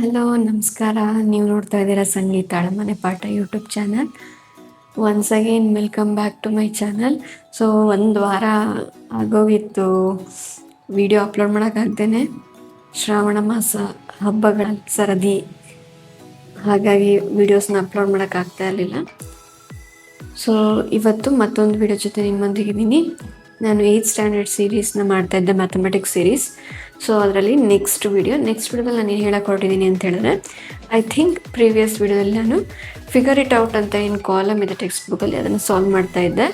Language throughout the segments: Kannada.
ಹಲೋ ನಮಸ್ಕಾರ. ನೀವು ನೋಡ್ತಾ ಇದ್ದೀರಾ ಸಂಗೀತ ಅಳಮನೆ ಪಾಠ YouTube channel. Once again welcome back to my channel. So ಒಂದು ವಾರ ಆಗೋಗಿತ್ತು ವಿಡಿಯೋ ಅಪ್ಲೋಡ್ ಮಾಡೋಕ್ಕಾಗ್ದೇ. ಶ್ರಾವಣ ಮಾಸ ಹಬ್ಬಗಳ ಸರದಿ, ಹಾಗಾಗಿ ವೀಡಿಯೋಸ್ನ ಅಪ್ಲೋಡ್ ಮಾಡೋಕ್ಕಾಗ್ತಾ ಇರಲಿಲ್ಲ. ಸೊ ಇವತ್ತು ಮತ್ತೊಂದು ವಿಡಿಯೋ ಜೊತೆ ನಿಮ್ಮೊಂದಿಗಿದ್ದೀನಿ. ನಾನು 8th ಸ್ಟ್ಯಾಂಡರ್ಡ್ ಸೀರೀಸ್ನ ಮಾಡ್ತಾಯಿದ್ದೆ, ಮ್ಯಾಥಮೆಟಿಕ್ಸ್ ಸೀರೀಸ್. ಸೊ ಅದರಲ್ಲಿ ನೆಕ್ಸ್ಟ್ ವಿಡಿಯೋದಲ್ಲಿ ನಾನು ಏನು ಹೇಳಕ್ಕೆ ಹೊರಟಿದ್ದೀನಿ ಅಂತ ಹೇಳಿದ್ರೆ, ಐ ಥಿಂಕ್ ಪ್ರೀವಿಯಸ್ ವಿಡಿಯೋದಲ್ಲಿ ನಾನು ಫಿಗರ್ ಇಟ್ ಔಟ್ ಅಂತ ಏನು ಕಾಲಮ್ ಇದೆ ಟೆಕ್ಸ್ಟ್ ಬುಕ್ಕಲ್ಲಿ, ಅದನ್ನು ಸಾಲ್ವ್ ಮಾಡ್ತಾ ಇದ್ದೆ.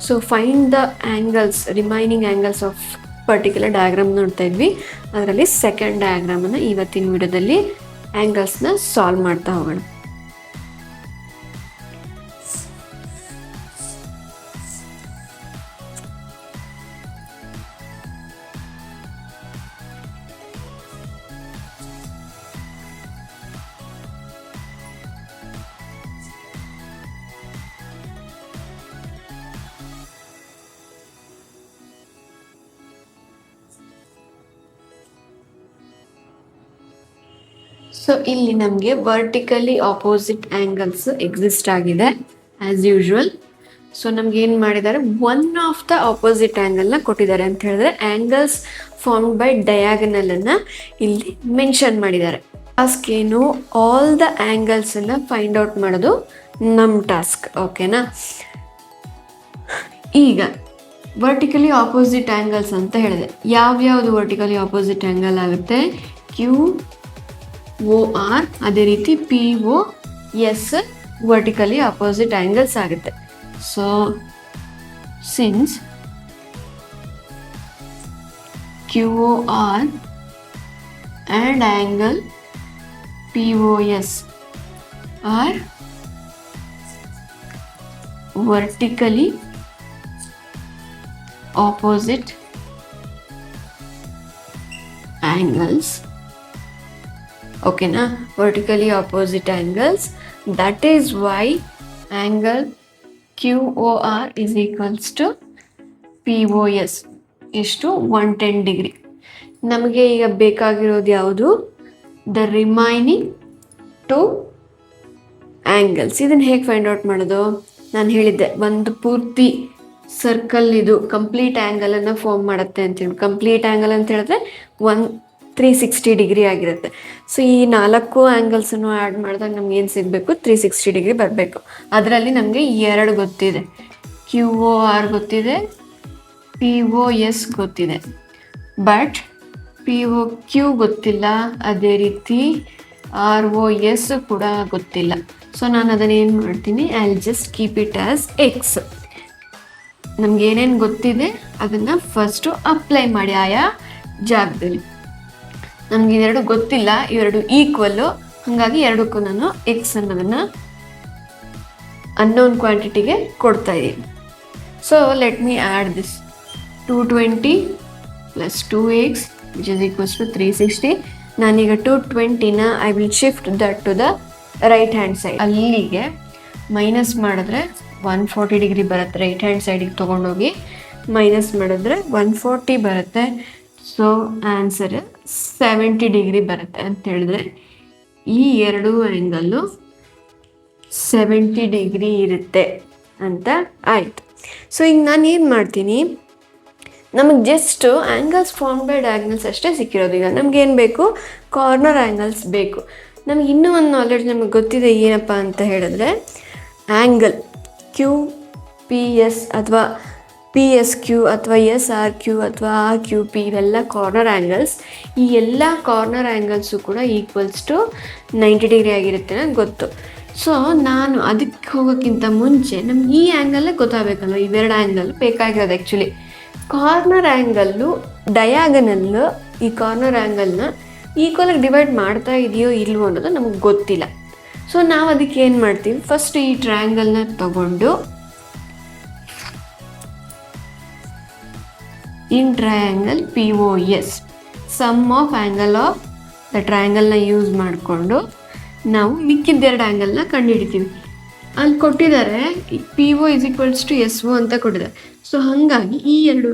So find the angles, remaining angles of particular diagram ನೋಡ್ತಾ ಇದ್ವಿ. ಅದರಲ್ಲಿ ಸೆಕೆಂಡ್ ಡಯಾಗ್ರಾಮನ್ನು ಇವತ್ತಿನ ವಿಡಿಯೋದಲ್ಲಿ ಆ್ಯಂಗಲ್ಸ್ನ ಸಾಲ್ವ್ ಮಾಡ್ತಾ ಹೋಗೋಣ. ಸೊ ಇಲ್ಲಿ ನಮಗೆ ವರ್ಟಿಕಲಿ ಆಪೋಸಿಟ್ ಆ್ಯಂಗಲ್ಸ್ ಎಕ್ಸಿಸ್ಟ್ ಆಗಿದೆ ಆ್ಯಸ್ ಯೂಶ್ವಲ್. ಸೊ ನಮ್ಗೆ ಏನು ಮಾಡಿದ್ದಾರೆ, ಒನ್ ಆಫ್ ದ ಆಪೋಸಿಟ್ ಆ್ಯಂಗಲ್ನ ಕೊಟ್ಟಿದ್ದಾರೆ ಅಂತ ಹೇಳಿದ್ರೆ ಆ್ಯಂಗಲ್ಸ್ ಫಾರ್ಮ್ಡ್ ಬೈ ಡಯಾಗನಲನ್ನು ಇಲ್ಲಿ ಮೆನ್ಷನ್ ಮಾಡಿದ್ದಾರೆ. ಟಾಸ್ಕ್ ಏನು, ಆಲ್ ದ ಆ್ಯಂಗಲ್ಸನ್ನು ಫೈಂಡ್ ಔಟ್ ಮಾಡೋದು ನಮ್ಮ ಟಾಸ್ಕ್. ಓಕೆನಾ? ಈಗ ವರ್ಟಿಕಲಿ ಆಪೋಸಿಟ್ ಆ್ಯಂಗಲ್ಸ್ ಅಂತ ಹೇಳಿದೆ. ಯಾವ್ಯಾವುದು ವರ್ಟಿಕಲಿ ಆಪೋಸಿಟ್ ಆ್ಯಂಗಲ್ ಆಗುತ್ತೆ? QOR, ಅದೇ ರೀತಿ POS ವರ್ಟಿಕಲಿ ಅಪೋಸಿಟ್ ಆ್ಯಂಗಲ್ಸ್ ಆಗುತ್ತೆ. So since QOR and angle POS are vertically opposite angles. ಓಕೆನಾ? Vertically opposite angles. That is why angle QOR is equals to POS. ಎಷ್ಟು? 110 ಡಿಗ್ರಿ. ನಮಗೆ ಈಗ ಬೇಕಾಗಿರೋದು ಯಾವುದು? The remaining 2 angles. ಇದನ್ನು ಹೇಗೆ ಫೈಂಡ್ ಔಟ್ ಮಾಡೋದು? ನಾನು ಹೇಳಿದ್ದೆ, ಒಂದು ಪೂರ್ತಿ ಸರ್ಕಲ್ ಇದು ಕಂಪ್ಲೀಟ್ ಆ್ಯಂಗಲನ್ನು ಫಾರ್ಮ್ ಮಾಡುತ್ತೆ ಅಂತೇಳಿ. ಕಂಪ್ಲೀಟ್ ಆ್ಯಂಗಲ್ ಅಂತ ಹೇಳಿದ್ರೆ 360 ಡಿಗ್ರಿ ಆಗಿರುತ್ತೆ. ಸೊ ಈ 4 ಆ್ಯಂಗಲ್ಸನ್ನು ಆ್ಯಡ್ ಮಾಡಿದಾಗ ನಮ್ಗೆ ಏನು ಸಿಗಬೇಕು? 360 ಡಿಗ್ರಿ ಬರಬೇಕು. ಅದರಲ್ಲಿ ನಮಗೆ 2 ಗೊತ್ತಿದೆ, QOR ಗೊತ್ತಿದೆ, POS ಗೊತ್ತಿದೆ. ಬಟ್ POQ ಗೊತ್ತಿಲ್ಲ, ಅದೇ ರೀತಿ ROS ಕೂಡ ಗೊತ್ತಿಲ್ಲ. ಸೊ ನಾನು ಅದನ್ನು ಏನು ಮಾಡ್ತೀನಿ, I will just keep it as X. ನಮ್ಗೆ ಏನೇನು ಗೊತ್ತಿದೆ ಅದನ್ನು ಫಸ್ಟು ಅಪ್ಲೈ ಮಾಡಿ ಆಯಾ ಜಾಗದಲ್ಲಿ. ನಮ್ಗೆ ಇವೆರಡು ಗೊತ್ತಿಲ್ಲ, ಇವೆರಡು ಈಕ್ವಲ್ಲು, ಹಾಗಾಗಿ ಎರಡಕ್ಕೂ ನಾನು X ಅನ್ನೋದನ್ನು ಅನ್ನೋನ್ ಕ್ವಾಂಟಿಟಿಗೆ ಕೊಡ್ತಾ ಇದ್ದೀನಿ. So let me add this 220 + 2x which is equals to 360. ನಾನೀಗ 220ನ I will shift that to the right hand side. ಅಲ್ಲಿಗೆ ಮೈನಸ್ ಮಾಡಿದ್ರೆ 140 ಡಿಗ್ರಿ ಬರುತ್ತೆ. ರೈಟ್ ಹ್ಯಾಂಡ್ ಸೈಡಿಗೆ ತೊಗೊಂಡೋಗಿ ಮೈನಸ್ ಮಾಡಿದ್ರೆ 140 ಬರುತ್ತೆ. ಸೊ ಆನ್ಸರ್ 70 ಡಿಗ್ರಿ ಬರುತ್ತೆ ಅಂತ ಹೇಳಿದ್ರೆ ಈ 2 ಆ್ಯಂಗಲ್ಲು 70 ಡಿಗ್ರಿ ಇರುತ್ತೆ ಅಂತ ಆಯಿತು. ಸೊ ಈಗ ನಾನು ಏನು ಮಾಡ್ತೀನಿ, ನಮಗೆ just angles form by diagonals ಅಷ್ಟೇ ಸಿಕ್ಕಿರೋದು. ಈಗ ನಮಗೇನು ಬೇಕು? ಕಾರ್ನರ್ ಆ್ಯಂಗಲ್ಸ್ ಬೇಕು. ನಮಗೆ ಇನ್ನೂ ಒಂದು ನಾಲೆಡ್ಜ್ ನಮಗೆ ಗೊತ್ತಿದೆ. ಏನಪ್ಪ ಅಂತ ಹೇಳಿದ್ರೆ, ಆ್ಯಂಗಲ್ QPS ಅಥವಾ PSQ ಅಥವಾ SRQ ಅಥವಾ RQP ಇವೆಲ್ಲ ಕಾರ್ನರ್ ಆ್ಯಂಗಲ್ಸ್. ಈ ಎಲ್ಲ ಕಾರ್ನರ್ ಆ್ಯಂಗಲ್ಸು ಕೂಡ ಈಕ್ವಲ್ಸ್ ಟು 90 ಡಿಗ್ರಿ ಆಗಿರುತ್ತೆ ಅಂತ ಗೊತ್ತು. ಸೊ ನಾನು ಅದಕ್ಕೆ ಹೋಗೋಕ್ಕಿಂತ ಮುಂಚೆ ನಮ್ಗೆ ಈ ಆ್ಯಂಗಲ್ಲೇ ಗೊತ್ತಾಗಬೇಕಲ್ಲ. ಇವೆರಡು ಆ್ಯಂಗಲ್ ಬೇಕಾಗಿರೋದು ಆ್ಯಕ್ಚುಲಿ. ಕಾರ್ನರ್ ಆ್ಯಂಗಲ್ಲು ಡಯಾಗನಲ್ಲು ಈ ಕಾರ್ನರ್ ಆ್ಯಂಗಲ್ನ ಈಕ್ವಲಾಗಿ ಡಿವೈಡ್ ಮಾಡ್ತಾ ಇದೆಯೋ ಇಲ್ವೋ ಅನ್ನೋದು ನಮಗೆ ಗೊತ್ತಿಲ್ಲ. ಸೊ ನಾವು ಅದಕ್ಕೆ ಏನು ಮಾಡ್ತೀವಿ, ಫಸ್ಟ್ ಈ ಟ್ರಯಾಂಗಲ್ನ ತಗೊಂಡು in triangle POS sum of angle of the ಟ್ರಯಾಂಗಲ್ನ ಯೂಸ್ ಮಾಡಿಕೊಂಡು ನಾವು ಮಿಕ್ಕಿದ್ದೆರಡು ಆ್ಯಂಗಲ್ನ ಕಂಡುಹಿಡಿತೀವಿ. ಅಲ್ಲಿ ಕೊಟ್ಟಿದ್ದಾರೆ PO = SO ಅಂತ ಕೊಟ್ಟಿದ್ದಾರೆ. ಸೊ ಹಾಗಾಗಿ ಈ 2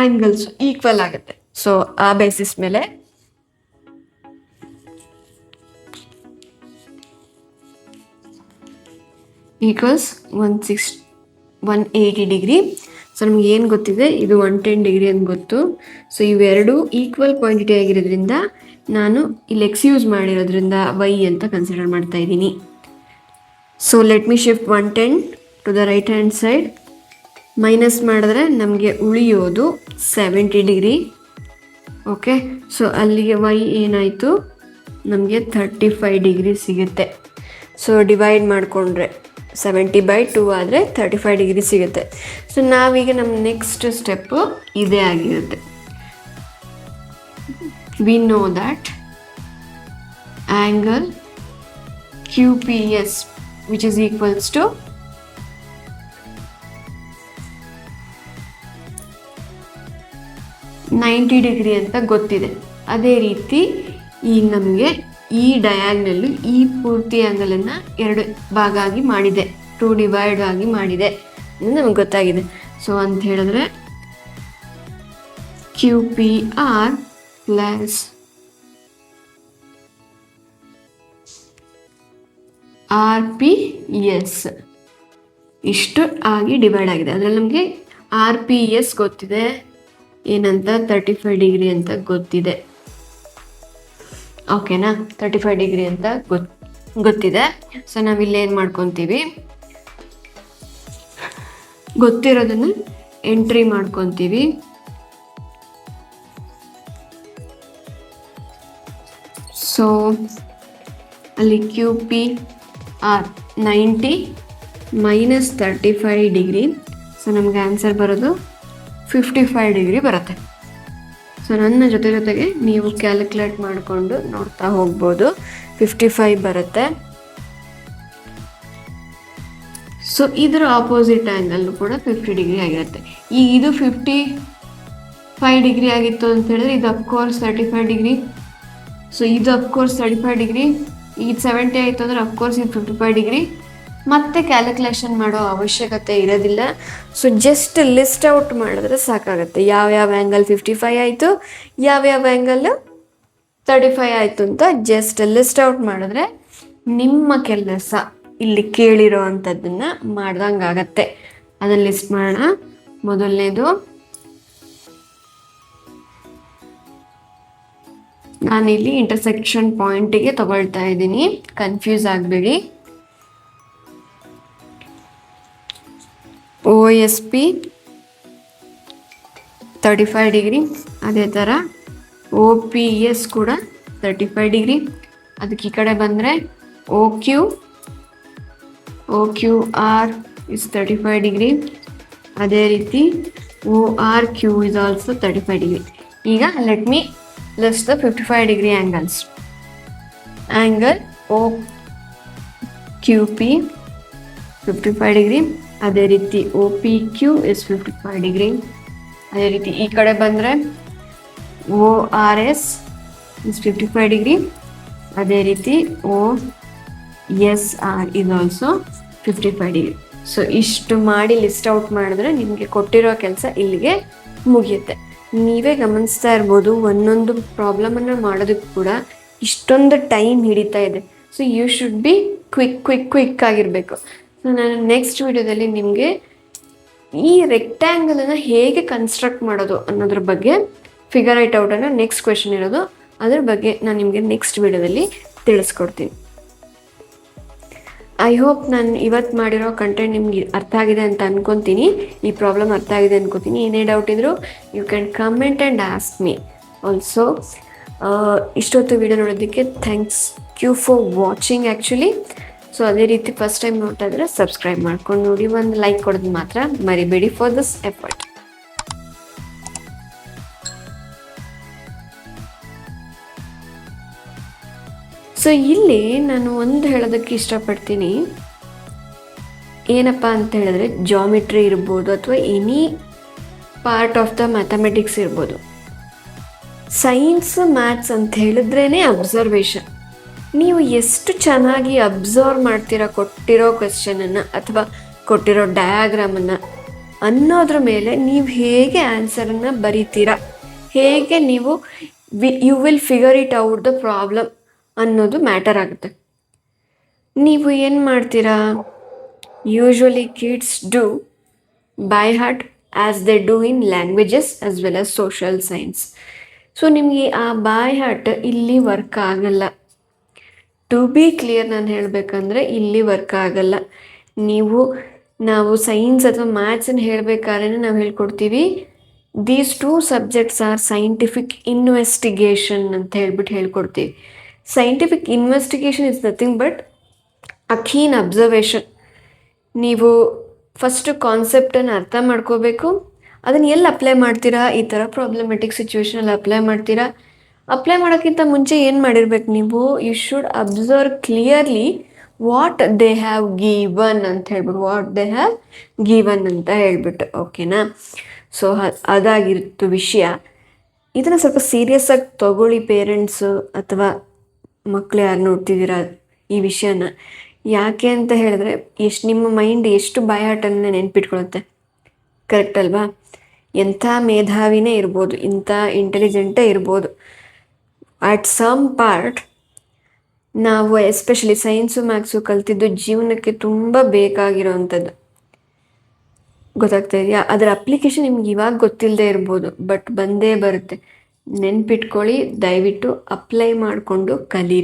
ಆ್ಯಂಗಲ್ಸ್ ಈಕ್ವಲ್ ಆಗುತ್ತೆ. ಸೊ ಆ ಬೇಸಿಸ್ ಮೇಲೆ ಈಕ್ವಲ್ಸ್ 180 ಡಿಗ್ರಿ. ಸೊ ನಮ್ಗೆ ಏನು ಗೊತ್ತಿದೆ, ಇದು 110 ಡಿಗ್ರಿ ಅಂತ ಗೊತ್ತು. ಸೊ ಇವೆರಡು ಈಕ್ವಲ್ ಕ್ವಾಂಟಿಟಿ ಆಗಿರೋದ್ರಿಂದ ನಾನು ಇಲ್ಲಿ ಎಕ್ಸ್ ಯೂಸ್ ಮಾಡಿರೋದ್ರಿಂದ ವೈ ಅಂತ ಕನ್ಸಿಡರ್ ಮಾಡ್ತಾ ಇದ್ದೀನಿ. So let me shift 110 to the right hand side. Minus ಮಾಡಿದ್ರೆ ನಮಗೆ ಉಳಿಯೋದು 70 ಡಿಗ್ರಿ. ಓಕೆ, ಸೊ ಅಲ್ಲಿಗೆ ವೈ ಏನಾಯಿತು, ನಮಗೆ 35 ಡಿಗ್ರಿ ಸಿಗುತ್ತೆ. ಸೊ ಡಿವೈಡ್ ಮಾಡಿಕೊಂಡ್ರೆ 70/2 ಆದರೆ 35 ಡಿಗ್ರಿ ಸಿಗುತ್ತೆ. ಸೊ ನಾವೀಗ ನಮ್ಮ ನೆಕ್ಸ್ಟ್ ಸ್ಟೆಪ್ಪು ಇದೇ ಆಗಿರುತ್ತೆ. We know that angle QPS which is equals to $90 degree ಅಂತ ಗೊತ್ತಿದೆ. ಅದೇ ರೀತಿ ಈಗ ನಮಗೆ ಈ ಡಯಾಗ್ನಲ್ಲು ಈ ಪೂರ್ತಿ ಆ್ಯಂಗಲನ್ನು 2 ಭಾಗ ಆಗಿ ಮಾಡಿದೆ, 2 ಡಿವೈಡ್ ಆಗಿ ಮಾಡಿದೆ ಅಂತ ನಮಗೆ ಗೊತ್ತಾಗಿದೆ. ಸೊ ಅಂತ ಹೇಳಿದ್ರೆ QPR ಪ್ಲಸ್ RPS ಇಷ್ಟು ಆಗಿ ಡಿವೈಡ್ ಆಗಿದೆ. ಅದರಲ್ಲಿ ನಮಗೆ RPS ಗೊತ್ತಿದೆ ಏನಂತ, 35 ಡಿಗ್ರಿ ಅಂತ ಗೊತ್ತಿದೆ. ಓಕೆನಾ, 35 ಡಿಗ್ರಿ ಅಂತ ಗೊತ್ತಿದೆ. ಸೊ ನಾವಿಲ್ಲಿ ಏನು ಮಾಡ್ಕೊತೀವಿ, ಗೊತ್ತಿರೋದನ್ನು ಎಂಟ್ರಿ ಮಾಡ್ಕೊತೀವಿ. ಸೊ ಅಲ್ಲಿ QPR 90 ಮೈನಸ್ 35 ಡಿಗ್ರಿ. ಸೊ ನಮಗೆ ಆನ್ಸರ್ ಬರೋದು 55 ಡಿಗ್ರಿ ಬರುತ್ತೆ. ಸೊ ನನ್ನ ಜೊತೆಗೆ ನೀವು ಕ್ಯಾಲ್ಕುಲೇಟ್ ಮಾಡಿಕೊಂಡು ನೋಡ್ತಾ ಹೋಗ್ಬೋದು, 55 ಬರುತ್ತೆ. ಸೊ ಇದರ ಆಪೋಸಿಟ್ ಆ್ಯಂಗಲ್ಲು ಕೂಡ 50 ಡಿಗ್ರಿ ಆಗಿರುತ್ತೆ. ಈಗ ಇದು 55 ಡಿಗ್ರಿ ಆಗಿತ್ತು ಅಂತ ಹೇಳಿದ್ರೆ ಇದು ಅಫ್ಕೋರ್ಸ್ 35 ಡಿಗ್ರಿ. ಸೊ ಇದು ಅಫ್ಕೋರ್ಸ್ 35 ಡಿಗ್ರಿ. ಇದು 70 ಆಯಿತು ಅಂದರೆ ಅಫ್ಕೋರ್ಸ್ ಇದು 55 ಡಿಗ್ರಿ. ಮತ್ತೆ ಕ್ಯಾಲ್ಕುಲೇಷನ್ ಮಾಡೋ ಅವಶ್ಯಕತೆ ಇರೋದಿಲ್ಲ. ಸೊ ಜಸ್ಟ್ ಲಿಸ್ಟ್ ಔಟ್ ಮಾಡಿದ್ರೆ ಸಾಕಾಗುತ್ತೆ, ಯಾವ್ಯಾವ ಆ್ಯಂಗಲ್ 55 ಆಯಿತು, ಯಾವ್ಯಾವ ಆ್ಯಂಗಲ್ಲು 35 ಆಯಿತು ಅಂತ ಜಸ್ಟ್ ಲಿಸ್ಟ್ ಔಟ್ ಮಾಡಿದ್ರೆ ನಿಮ್ಮ ಕೆಲಸ ಇಲ್ಲಿ ಕೇಳಿರೋ ಅಂಥದ್ದನ್ನು ಮಾಡ್ದಂಗೆ ಆಗತ್ತೆ. ಅದನ್ನು ಲಿಸ್ಟ್ ಮಾಡೋಣ. ಮೊದಲನೇದು, ನಾನಿಲ್ಲಿ ಇಂಟರ್ಸೆಕ್ಷನ್ ಪಾಯಿಂಟಿಗೆ ತಗೊಳ್ತಾ ಇದ್ದೀನಿ, ಕನ್ಫ್ಯೂಸ್ ಆಗಬೇಡಿ. OSP 35 ಡಿಗ್ರಿ, ಅದೇ ಥರ OPS ಕೂಡ 35 ಡಿಗ್ರಿ. ಅದಕ್ಕೆ ಈ ಕಡೆ ಬಂದರೆ OQR ಇಸ್ 35 ಡಿಗ್ರಿ. ಅದೇ ರೀತಿ ORQ ಇಸ್ ಆಲ್ಸೋ 35 ಡಿಗ್ರಿ. ಈಗ let me list the 55 degree angles. Angle OQP 55 degree. ಅದೇ ರೀತಿ OPQ ಇಸ್ 55 ಡಿಗ್ರಿ. ಅದೇ ರೀತಿ ಈ ಕಡೆ ಬಂದರೆ ORS ಇಸ್ 55 ಡಿಗ್ರಿ. ಅದೇ ರೀತಿ OSR is also 55 degree. So ಇಷ್ಟು ಮಾಡಿ ಲಿಸ್ಟ್ ಔಟ್ ಮಾಡಿದ್ರೆ ನಿಮಗೆ ಕೊಟ್ಟಿರೋ ಕೆಲಸ ಇಲ್ಲಿಗೆ ಮುಗಿಯುತ್ತೆ. ನೀವೇ ಗಮನಿಸ್ತಾ ಇರ್ಬೋದು, ಒಂದೊಂದು ಪ್ರಾಬ್ಲಮನ್ನು ಮಾಡೋದಕ್ಕೆ ಕೂಡ ಇಷ್ಟೊಂದು ಟೈಮ್ ಹಿಡಿತಾ ಇದೆ. So you should be quick ಆಗಿರಬೇಕು. ಸೊ ನಾನು ನೆಕ್ಸ್ಟ್ ವಿಡಿಯೋದಲ್ಲಿ ನಿಮಗೆ ಈ ರೆಕ್ಟ್ಯಾಂಗಲನ್ನು ಹೇಗೆ ಕನ್ಸ್ಟ್ರಕ್ಟ್ ಮಾಡೋದು ಅನ್ನೋದ್ರ ಬಗ್ಗೆ ಫಿಗರ್ ಐಟ್ ಔಟನ್ನು ನೆಕ್ಸ್ಟ್ ಕ್ವೆಶನ್ ಇರೋದು, ಅದ್ರ ಬಗ್ಗೆ ನಾನು ನಿಮಗೆ ನೆಕ್ಸ್ಟ್ ವಿಡಿಯೋದಲ್ಲಿ ತಿಳಿಸ್ಕೊಡ್ತೀನಿ. ಐ ಹೋಪ್ ನಾನು ಇವತ್ತು ಮಾಡಿರೋ ಕಂಟೆಂಟ್ ನಿಮ್ಗೆ ಅರ್ಥ ಆಗಿದೆ ಅಂತ ಅನ್ಕೊತೀನಿ. ಈ ಪ್ರಾಬ್ಲಮ್ ಅರ್ಥ ಆಗಿದೆ ಅನ್ಕೋತೀನಿ. ಏನೇ ಡೌಟ್ ಇದ್ದರೂ you can comment and ask me also. ಇಷ್ಟೊತ್ತು ವಿಡಿಯೋ ನೋಡೋದಕ್ಕೆ thanks you for watching actually. So ಅದೇ ರೀತಿ ಫಸ್ಟ್ ಟೈಮ್ ನೋಡ್ತಾ ಇದ್ರೆ ಸಬ್ಸ್ಕ್ರೈಬ್ ಮಾಡ್ಕೊಂಡು ನೋಡಿ, ಒಂದು ಲೈಕ್ ಕೊಡೋದು ಮಾತ್ರ ಮರಿಬೇಡಿ ಫಾರ್ ದಿಸ್ ಎಫರ್ಟ್. ಸೊ ಇಲ್ಲಿ ನಾನು ಒಂದು ಹೇಳೋದಕ್ಕೆ ಇಷ್ಟಪಡ್ತೀನಿ. ಏನಪ್ಪ ಅಂತ ಹೇಳಿದ್ರೆ, ಜಾಮಿಟ್ರಿ ಇರ್ಬೋದು ಅಥವಾ any part of the mathematics ಇರ್ಬೋದು, ಸೈನ್ಸ್ ಮ್ಯಾಥ್ಸ್ ಅಂತ ಹೇಳಿದ್ರೇ ಅಬ್ಸರ್ವೇಷನ್. ನೀವು ಎಷ್ಟು ಚೆನ್ನಾಗಿ ಅಬ್ಸರ್ವ್ ಮಾಡ್ತೀರಾ ಕೊಟ್ಟಿರೋ ಕ್ವೆಶ್ಚನನ್ನು ಅಥವಾ ಕೊಟ್ಟಿರೋ ಡಯಾಗ್ರಾಮನ್ನು ಅನ್ನೋದ್ರ ಮೇಲೆ ನೀವು ಹೇಗೆ ಆನ್ಸರನ್ನು ಬರೀತೀರಾ, ಹೇಗೆ ನೀವು you will figure it out the problem ಅನ್ನೋದು ಮ್ಯಾಟರ್ ಆಗುತ್ತೆ. ನೀವು ಏನು ಮಾಡ್ತೀರಾ, usually kids do by heart as they do in languages as well as social science. So ನಿಮಗೆ ಆ ಬೈ ಹಾರ್ಟ್ ಇಲ್ಲಿ ವರ್ಕ್ ಆಗಲ್ಲ. ಟು ಬಿ ಕ್ಲಿಯರ್ ನಾನು ಹೇಳಬೇಕಂದ್ರೆ ಇಲ್ಲಿ ವರ್ಕ್ ಆಗಲ್ಲ. ನಾವು ಸೈನ್ಸ್ ಅಥವಾ ಮ್ಯಾಥ್ಸನ್ನು ಹೇಳಬೇಕಾದ್ರೆ ನಾವು ಹೇಳ್ಕೊಡ್ತೀವಿ these two subjects are scientific investigation ಅಂತ ಹೇಳ್ಕೊಡ್ತೀವಿ. Scientific investigation is nothing but a keen observation. ನೀವು ಫಸ್ಟು ಕಾನ್ಸೆಪ್ಟನ್ನು ಅರ್ಥ ಮಾಡ್ಕೋಬೇಕು, ಅದನ್ನು ಎಲ್ಲಿ ಅಪ್ಲೈ ಮಾಡ್ತೀರಾ, ಈ ಥರ ಪ್ರಾಬ್ಲಮೆಟಿಕ್ ಸಿಚುವೇಶನಲ್ಲಿ ಅಪ್ಲೈ ಮಾಡೋಕ್ಕಿಂತ ಮುಂಚೆ ಏನು ಮಾಡಿರ್ಬೇಕು ನೀವು, you should observe clearly what they have given ಅಂತ ಹೇಳ್ಬಿಟ್ಟು ಓಕೆನಾ. ಸೊ ಅದಾಗಿತ್ತು ವಿಷಯ. ಇದನ್ನು ಸ್ವಲ್ಪ ಸೀರಿಯಸ್ ಆಗಿ ತಗೊಳ್ಳಿ ಪೇರೆಂಟ್ಸು ಅಥವಾ ಮಕ್ಕಳು ಯಾರು ನೋಡ್ತಿದ್ದೀರಾ ಈ ವಿಷಯನ. ಯಾಕೆ ಅಂತ ಹೇಳಿದ್ರೆ ನಿಮ್ಮ ಮೈಂಡ್ ಎಷ್ಟು ಬಯಾಟನ್ನು ನೆನ್ಪಿಟ್ಕೊಳುತ್ತೆ, ಕರೆಕ್ಟ್ ಅಲ್ವಾ? ಎಂಥ ಮೇಧಾವಿನೇ ಇರ್ಬೋದು, ಇಂಥ ಇಂಟೆಲಿಜೆಂಟೇ ಇರ್ಬೋದು, ಅಟ್ ಸಮ್ ಪಾರ್ಟ್ ನಾವು ಎಸ್ಪೆಷಲಿ ಸೈನ್ಸು ಮ್ಯಾಥ್ಸು ಕಲ್ತಿದ್ದು ಜೀವನಕ್ಕೆ ತುಂಬ ಬೇಕಾಗಿರೋವಂಥದ್ದು. ಗೊತ್ತಾಗ್ತಾ ಇದೆಯಾ? ಅದರ ಅಪ್ಲಿಕೇಶನ್ ನಿಮ್ಗೆ ಇವಾಗ ಗೊತ್ತಿಲ್ಲದೆ ಇರ್ಬೋದು, ಬಟ್ ಬಂದೇ ಬರುತ್ತೆ. ನೆನ್ಪಿಟ್ಕೊಳ್ಳಿ, ದಯವಿಟ್ಟು ಅಪ್ಲೈ ಮಾಡಿಕೊಂಡು ಕಲೀರಿ.